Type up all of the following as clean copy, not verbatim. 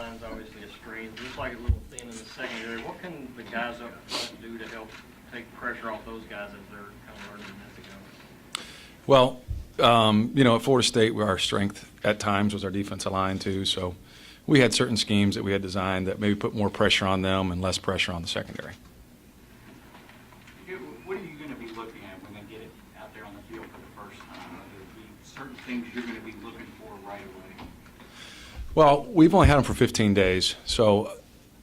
line's obviously a strength. It looks like a little thin in the secondary. What can the guys up front do to help take pressure off those guys as they're kind of learning as they go? Well, at Florida State, our strength at times was our defensive line too. So we had certain schemes that we had designed that maybe put more pressure on them and less pressure on the secondary. What are you going to be looking at when they get it out there on the field for the first time? Are there certain things you're going to be looking for right away? Well, we've only had them for 15 days, so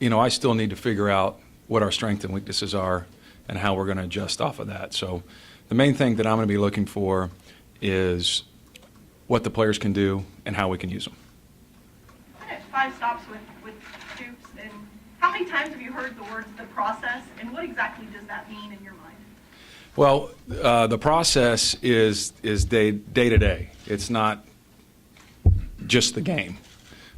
I still need to figure out what our strengths and weaknesses are and how we're going to adjust off of that. So the main thing that I'm going to be looking for is what the players can do and how we can use them. I had 5 stops with Stoops, and how many times have you heard the words "the process," and what exactly does that mean in your mind? Well, the process is day to day. It's not just the game.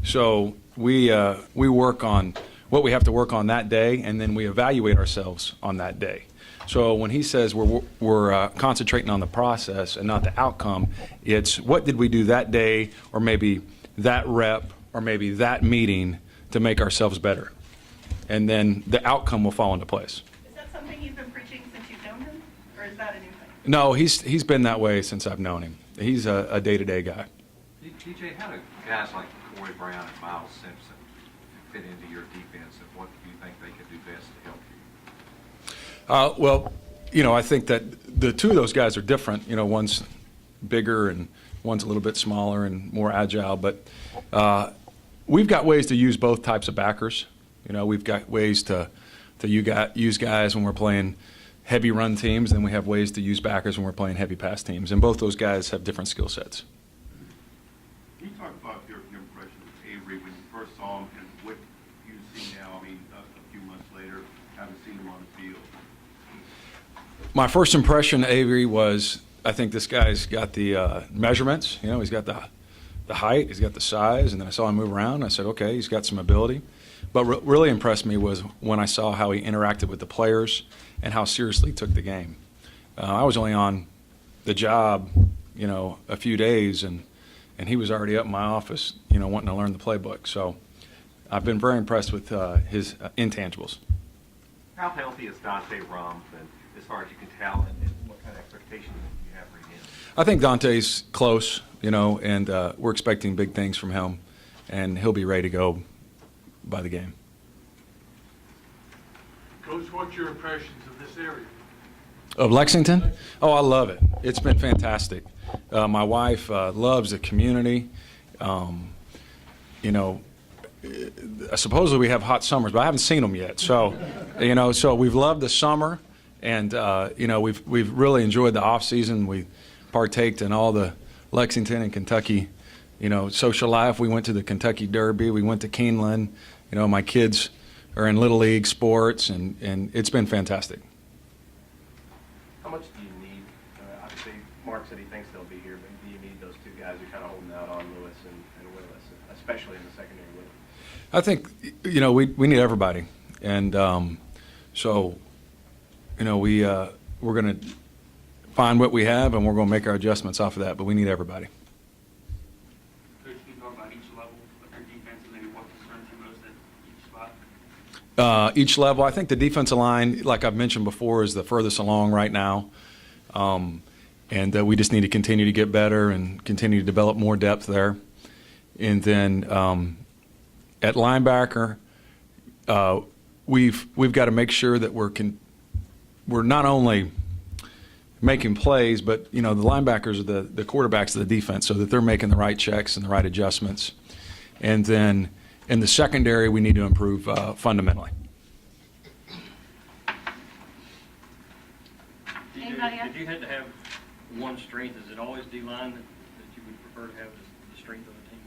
So we work on what we have to work on that day, and then we evaluate ourselves on that day. So when he says we're concentrating on the process and not the outcome, it's what did we do that day, or maybe that rep, or maybe that meeting to make ourselves better, and then the outcome will fall into place. Is that something he's been preaching since you've known him, or is that a new thing? No, he's been that way since I've known him. He's a day-to-day guy. TJ, how do guys like Corey Brown and Miles Simpson fit into your defense, and what do you think they can do best to help you? Well, I think that the two of those guys are different. One's bigger and one's a little bit smaller and more agile. But we've got ways to use both types of backers. We've got ways to use guys when we're playing heavy run teams, and we have ways to use backers when we're playing heavy pass teams. And both those guys have different skill sets. Can you talk about your impression of Avery when you first saw him and what you see now, a few months later, having seen him on the field? My first impression of Avery was, I think this guy's got the measurements. He's got the height, he's got the size, and then I saw him move around, and I said, okay, he's got some ability. But what really impressed me was when I saw how he interacted with the players and how seriously he took the game. I was only on the job, a few days, and he was already up in my office, wanting to learn the playbook. So I've been very impressed with his intangibles. How healthy is Dante Rump, and as far as you can tell, and what kind of expectations do you have for him? I think Dante's close, and we're expecting big things from him, and he'll be ready to go by the game. Coach, what's your impressions of this area? Of Lexington? Oh, I love it. It's been fantastic. My wife loves the community. Supposedly we have hot summers, but I haven't seen them yet. So, so we've loved the summer, and we've really enjoyed the off season. We partaked in all the Lexington and Kentucky, social life. We went to the Kentucky Derby. We went to Keeneland. My kids are in Little League sports, and it's been fantastic. How much do you need? Obviously, Mark said he thinks they'll be here, but do you need those two guys who kind of holding out on Lewis and Willis, especially in the secondary with him? I think, we need everybody. And we're going to find what we have, and we're going to make our adjustments off of that, but we need everybody. Coach, can you talk about each level of your defense and maybe what concerns you most at each spot? Each level, I think the defensive line, like I've mentioned before, is the furthest along right now. And we just need to continue to get better and continue to develop more depth there. And then at linebacker, we've got to make sure that we're not only making plays, but the linebackers are the quarterbacks of the defense, so that they're making the right checks and the right adjustments. And then in the secondary, we need to improve fundamentally. Anybody If you had to have one strength, is it always D-line that you would prefer to have as the strength of the team?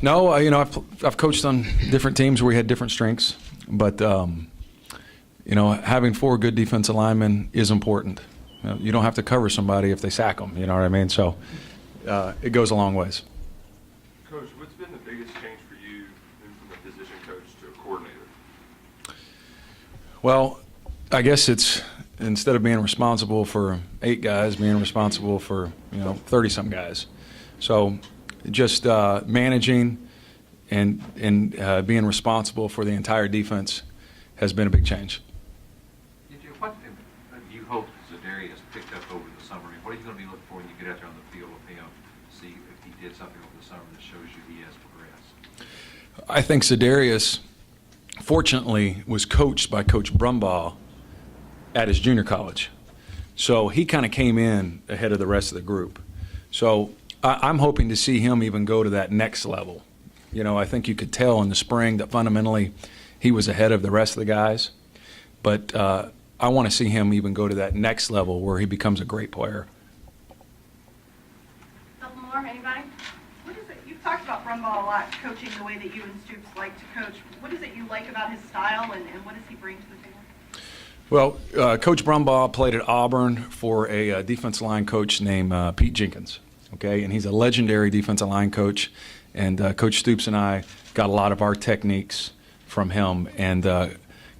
No, I've coached on different teams where we had different strengths, but having 4 good defensive linemen is important. You don't have to cover somebody if they sack them. You know what I mean? So it goes a long ways. Coach, what's been the biggest change for you from a position coach to a coordinator? Well, I guess it's instead of being responsible for 8 guys, being responsible for 30-some guys. So just managing and being responsible for the entire defense has been a big change. What do you hope Zadarius picked up over the summer? And what are you going to be looking for when you get out there on the field with him to see if he did something over the summer that shows you he has progressed? I think Zadarius, fortunately, was coached by Coach Brumbaugh at his junior college. So he kind of came in ahead of the rest of the group. So I'm hoping to see him even go to that next level. You know, I think you could tell in the spring that fundamentally he was ahead of the rest of the guys. But I want to see him even go to that next level where he becomes a great player. Something more, anybody? What is it, you've talked about Brumbaugh a lot, coaching the way that you and Stoops like to coach. What is it you like about his style, and what does he bring to the table? Well, Coach Brumbaugh played at Auburn for a defensive line coach named Pete Jenkins, okay? And he's a legendary defensive line coach. And Coach Stoops and I got a lot of our techniques from him. And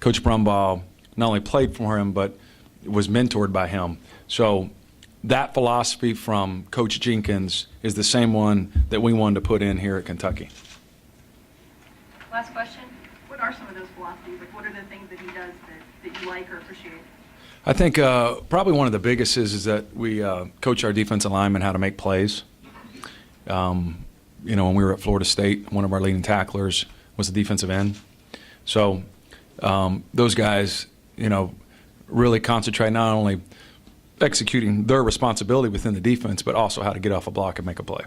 Coach Brumbaugh not only played for him, but was mentored by him. So that philosophy from Coach Jenkins is the same one that we wanted to put in here at Kentucky. Last question. What are some of those philosophies? Like, what are the things that he does that you like or appreciate? I think probably one of the biggest is that we coach our defensive linemen how to make plays. You know, when we were at Florida State, one of our leading tacklers was a defensive end. So those guys, you know, really concentrate not only executing their responsibility within the defense, but also how to get off a block and make a play.